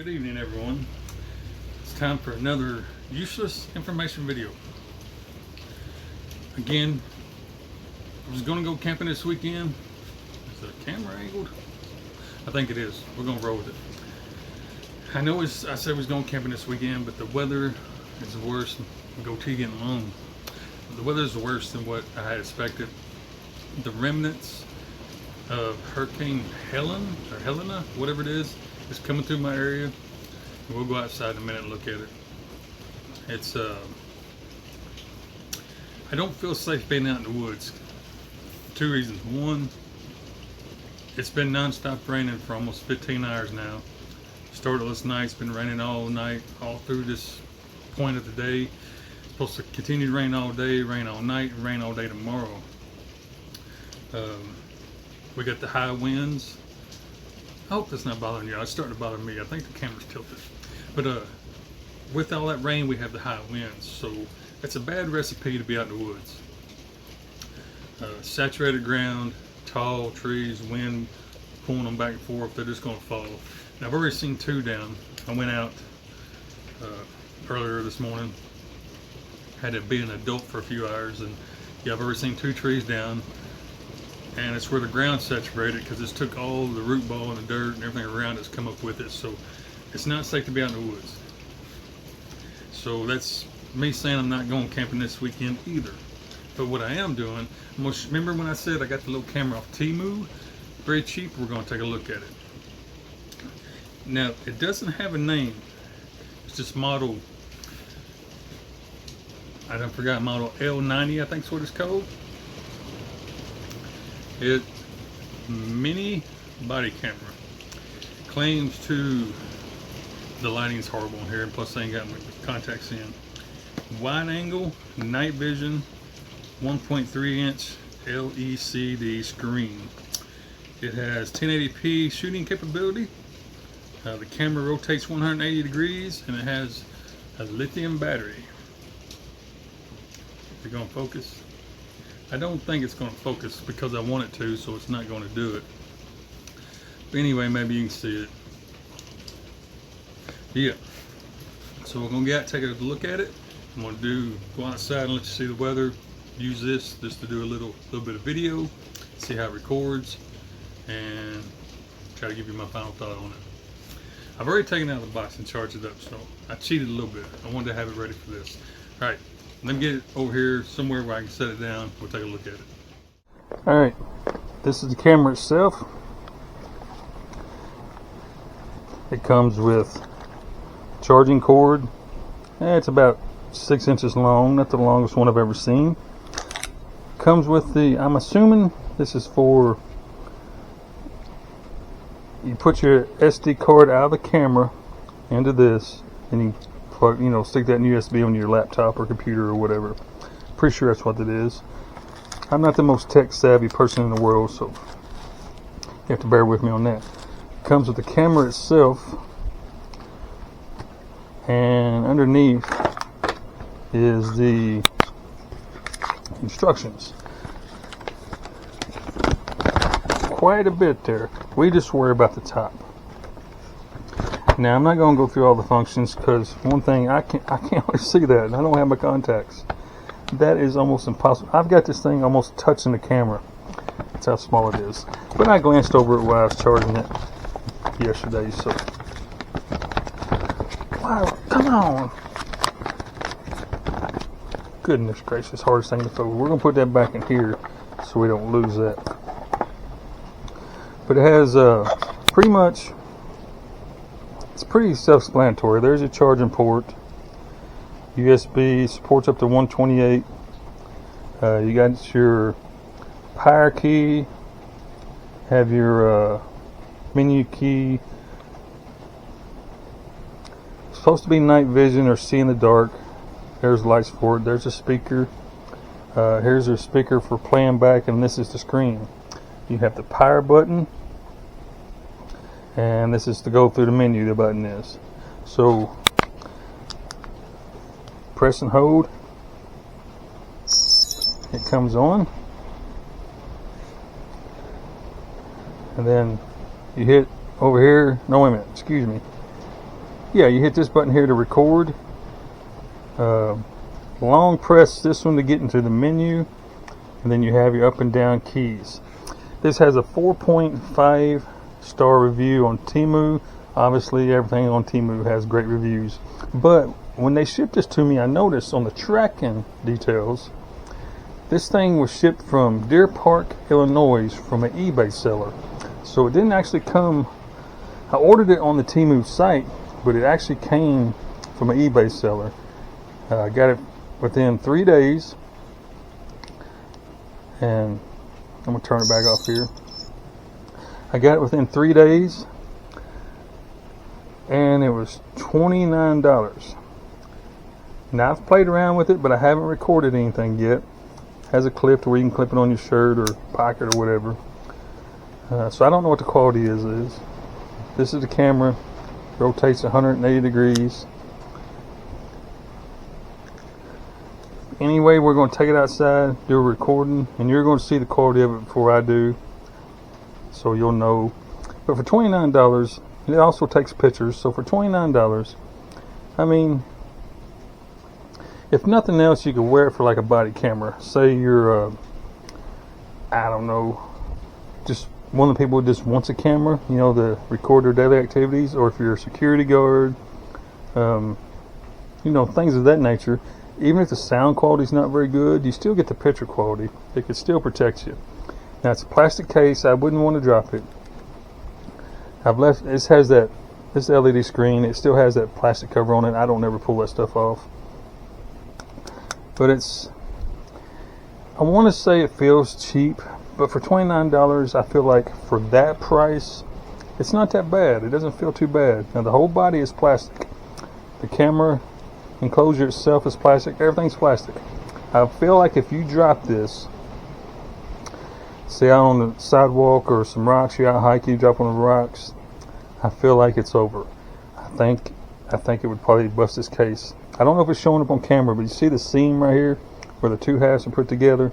Good evening, everyone. It's time for another useless information video. Again, I was going to go camping this weekend. Is the camera angled? I think it is. We're going to roll with it. I know I said we was going camping this weekend, but the weather is worse. Goatee getting long. The weather is worse than what I had expected. The remnants of Hurricane Helene, or Helena, whatever it is coming through my area. We'll go outside in a minute and look at it. It's I don't feel safe being out in the woods. Two reasons. One, it's been non-stop raining for almost 15 hours now. Started last night. It's been raining all night, all through this point of the day. It's supposed to continue to rain all day, rain all night, and rain all day tomorrow. We got the high winds. I hope that's not bothering you. It's starting to bother me. I think the camera's tilted. But with all that rain, we have the high winds. So it's a bad recipe to be out in the woods. Saturated ground, tall trees, wind pulling them back and forth. They're just going to fall. Now, I've already seen two down. I went out earlier this morning. Had to be an adult for a few hours. And yeah, I've already seen two trees down. And it's where the ground's saturated because it's took all the root ball and the dirt and everything around it's come up with it. So it's not safe to be out in the woods. So that's me saying I'm not going camping this weekend either. But what I am doing, remember when I said I got the little camera off Temu? Very cheap. We're going to take a look at it. Now, it doesn't have a name. It's just model, I don't forgot, model L90, I think is what it's called. It mini body camera. Claims to the lighting's horrible in here, and plus I ain't got my contacts in. Wide angle, night vision, 1.3 inch LCD screen. It has 1080p shooting capability. The camera rotates 180 degrees, and it has a lithium battery. Is it gonna focus? I don't think it's going to focus because I want it to, so it's not going to do it. But anyway, maybe you can see it. Yeah. So we're going to get out, take a look at it. I'm going to go outside and let you see the weather. Use this just to do a little bit of video, see how it records, and try to give you my final thought on it. I've already taken it out of the box and charged it up, so I cheated a little bit. I wanted to have it ready for this. All right. Let me get it over here somewhere where I can set it down. We'll take a look at it. Alright, this is the camera itself. It comes with charging cord. It's about 6 inches long, not the longest one I've ever seen. Comes with the, I'm assuming this is for, you put your SD card out of the camera into this, and you stick that in USB on your laptop or computer or whatever. Pretty sure that's what it is. I'm not the most tech savvy person in the world, so you have to bear with me on that. It comes with the camera itself, and underneath is the instructions. Quite a bit there. We just worry about the top. Now, I'm not going to go through all the functions because one thing, I can't always see that, and I don't have my contacts. That is almost impossible. I've got this thing almost touching the camera. That's how small it is. But I glanced over it while I was charging it yesterday, so. Wow, come on. Goodness gracious, hardest thing to fold. We're going to put that back in here so we don't lose that. But it has pretty much, it's pretty self-explanatory. There's a charging port. USB supports up to 128. You got your power key. Have your menu key. It's supposed to be night vision or see in the dark. There's lights for it. There's a speaker. Here's a speaker for playing back, and this is the screen. You have the power button. And this is to go through the menu, the button is. So, press and hold. It comes on. And then you hit over here. No, wait a minute. Excuse me. yeah, you hit this button here to record. Long press this one to get into the menu, and then you have your up and down keys. This has a 4.5 star review on Temu. Obviously everything on Temu has great reviews, but when they shipped this to me, I noticed on the tracking details, this thing was shipped from Deer Park, Illinois, from an eBay seller. So it didn't actually come, I ordered it on the Temu site, but it actually came from an eBay seller. I got it within 3 days, and I'm gonna turn it back off here. I got it within 3 days, and it was $29. Now I've played around with it, but I haven't recorded anything yet. It has a clip to where you can clip it on your shirt or pocket or whatever. So I don't know what the quality is. This is the camera. Rotates 180 degrees. Anyway, we're going to take it outside, do a recording, and you're going to see the quality of it before I do, so you'll know. But for $29, it also takes pictures. So for $29, I mean, if nothing else, you could wear it for like a body camera. Say you're, I don't know, just one of the people who just wants a camera, you know, to record their daily activities, or if you're a security guard, you know, things of that nature. Even if the sound quality is not very good, you still get the picture quality. It can still protect you. Now it's a plastic case. I wouldn't want to drop it. I've left. This has this LED screen. It still has that plastic cover on it. I don't ever pull that stuff off. But I want to say it feels cheap, but for $29, I feel like for that price, it's not that bad. It doesn't feel too bad. Now the whole body is plastic. The camera enclosure itself is plastic. Everything's plastic. I feel like if you drop this, say out on the sidewalk or some rocks, you're out hiking, you drop on the rocks, I feel like it's over. I think it would probably bust this case. I don't know if it's showing up on camera, but you see the seam right here where the two halves are put together?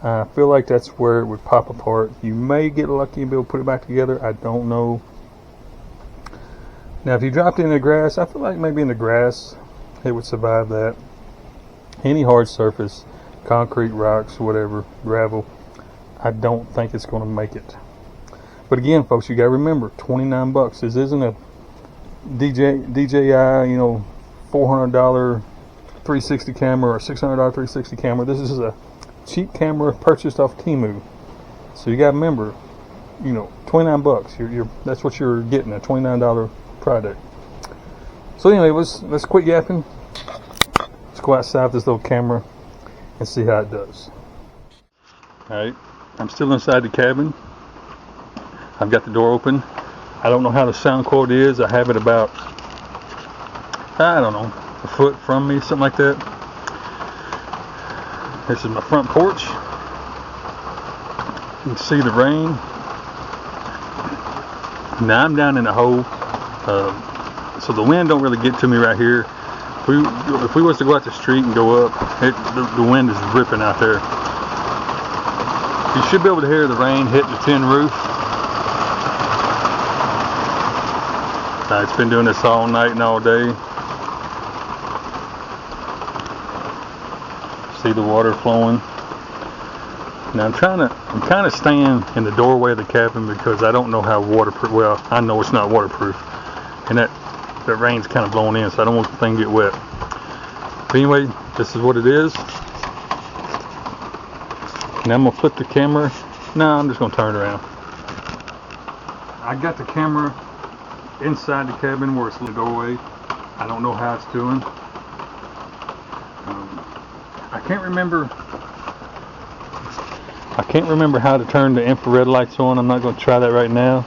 I feel like that's where it would pop apart. You may get lucky and be able to put it back together. I don't know. Now if you dropped it in the grass, I feel like maybe in the grass it would survive that. Any hard surface, concrete, rocks, whatever, gravel, I don't think it's going to make it. But again, folks, you got to remember, $29. This isn't a DJI, you know, $400 360 camera or $600 360 camera. This is a cheap camera purchased off Temu. So you got to remember, you know, $29. That's what you're getting, a $29 product. So anyway, let's quit yapping. Let's go outside with this little camera and see how it does. Alright, I'm still inside the cabin. I've got the door open. I don't know how the sound quality is. I have it about, I don't know, a foot from me, something like that. This is my front porch. You can see the rain. Now I'm down in the hole. So the wind don't really get to me right here. If we was to go out the street and go up, the wind is ripping out there. You should be able to hear the rain hitting the tin roof. It's been doing this all night and all day. See the water flowing. Now I'm kind of staying in the doorway of the cabin because I don't know how waterproof. Well, I know it's not waterproof, and that rain's kind of blowing in, so I don't want the thing to get wet. But anyway, this is what it is. Now I'm gonna flip the camera. No, I'm just gonna turn it around. I got the camera inside the cabin where it's in the doorway. I don't know how it's doing. I can't remember how to turn the infrared lights on. I'm not going to try that right now,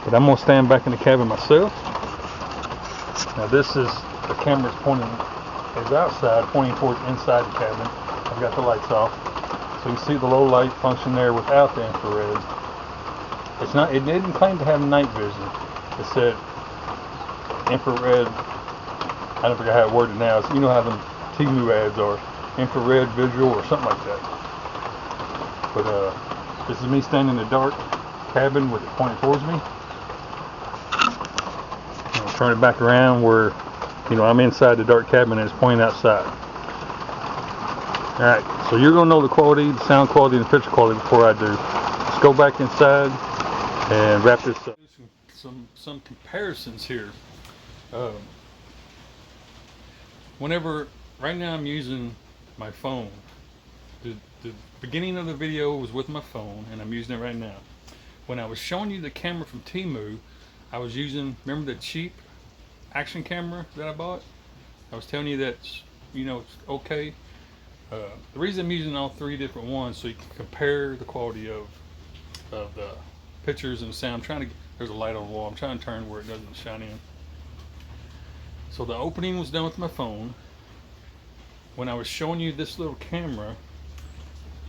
but I'm going to stand back in the cabin myself. Now this is, the camera's pointing, is outside, pointing towards inside the cabin. I've got the lights off. So you can see the low light function there without the infrared. It didn't claim to have night vision. It said infrared, I don't forget how it worded now. You know how them Temu ads are, infrared visual or something like that. But this is me standing in the dark cabin with it pointing towards me. turn it back around where, you know, I'm inside the dark cabin and it's pointing outside. Alright, so you're going to know the quality, the sound quality, and the picture quality before I do. Let's go back inside and wrap this up. Some comparisons here. Right now I'm using my phone. The beginning of the video was with my phone, and I'm using it right now. When I was showing you the camera from Temu, I was using, remember the cheap action camera that I bought? I was telling you that, you know, it's okay. The reason I'm using all three different ones, so you can compare the quality of the pictures and the sound. I'm trying to, there's a light on the wall, I'm trying to turn where it doesn't shine in. So the opening was done with my phone. When I was showing you this little camera,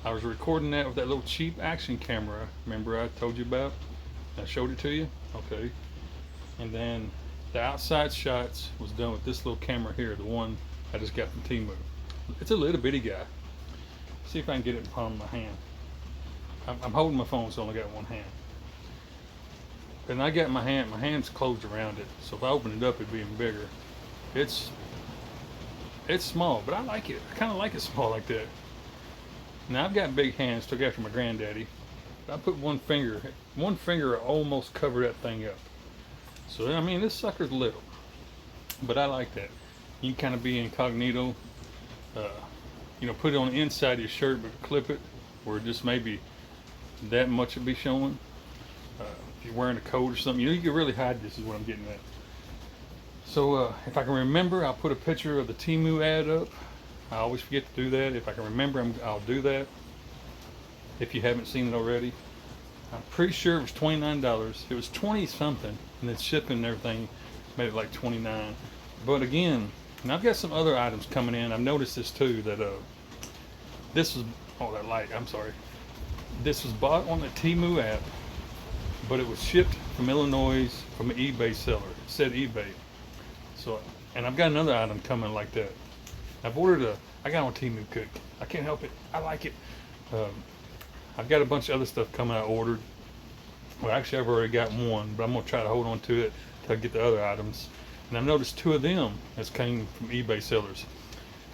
I was recording that with that little cheap action camera. Remember I told you about? I showed it to you? Okay. And then the outside shots was done with this little camera here, the one I just got from Temu. It's a little bitty guy. See if I can get it in the palm of my hand. I'm holding my phone, so I only got one hand. And I got my hand's closed around it, so if I open it up, it'd be even bigger. It's small, but I like it. I kind of like it small like that. Now I've got big hands, took after my granddaddy. I put one finger almost cover that thing up. So I mean, this sucker's little, but I like that. You can kind of be incognito. You know, put it on the inside of your shirt, but clip it where just maybe that much will be showing. If you're wearing a coat or something, you know, you can really hide this, is what I'm getting at. So if I can remember, I'll put a picture of the Temu ad up. I always forget to do that. If I can remember, I'll do that. If you haven't seen it already, I'm pretty sure it was $29. It was 20 something, and then shipping and everything made it like 29. But again, and I've got some other items coming in. I've noticed this too, that this was, oh, that light, I'm sorry. This was bought on the Temu app, but it was shipped from Illinois from an eBay seller. It said eBay. So, and I've got another item coming like that. I've ordered I got on Temu Cook. I can't help it. I like it. I've got a bunch of other stuff coming I ordered. Well, actually, I've already got one, but I'm going to try to hold on to it till I get the other items. And I've noticed two of them has came from eBay sellers.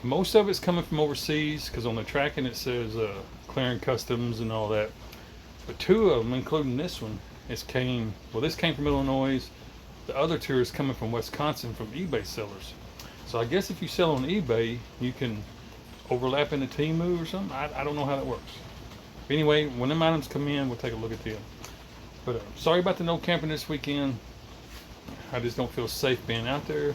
Most of it's coming from overseas, because on the tracking it says clearing customs and all that. But two of them, including this one, this came from Illinois. The other two is coming from Wisconsin from eBay sellers. So I guess if you sell on eBay, you can overlap into Temu or something. I don't know how that works. But anyway, when them items come in, we'll take a look at them. But sorry about the no camping this weekend. I just don't feel safe being out there.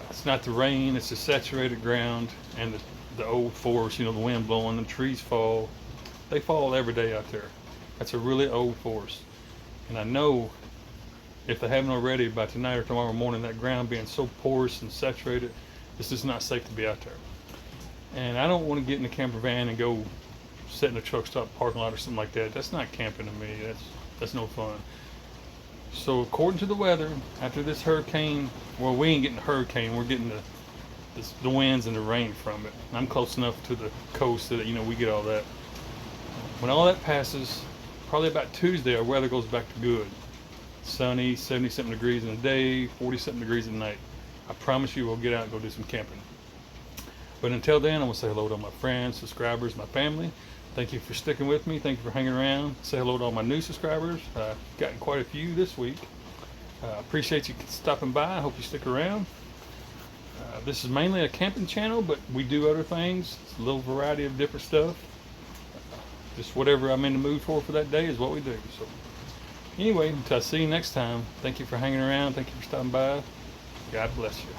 It's not the rain, it's the saturated ground and the old forest, you know, the wind blowing, the trees fall. They fall every day out there. That's a really old forest. And I know if they haven't already, by tonight or tomorrow morning, that ground being so porous and saturated, it's just not safe to be out there. And I don't want to get in the camper van and go sit in a truck stop parking lot or something like that. That's not camping to me. That's no fun. So according to the weather, after this hurricane, well, we ain't getting a hurricane, we're getting the winds and the rain from it. I'm close enough to the coast that, you know, we get all that. When all that passes, probably about Tuesday, our weather goes back to good. Sunny, 70-something degrees in the day, 40-something degrees at night. I promise you we'll get out and go do some camping. But until then, I want to say hello to all my friends, subscribers, my family. Thank you for sticking with me. Thank you for hanging around. Say hello to all my new subscribers. Gotten quite a few this week. Appreciate you stopping by. I hope you stick around. This is mainly a camping channel, but we do other things. It's a little variety of different stuff. Just whatever I'm in the mood for that day is what we do. So anyway, until I see you next time, thank you for hanging around. Thank you for stopping by. God bless you.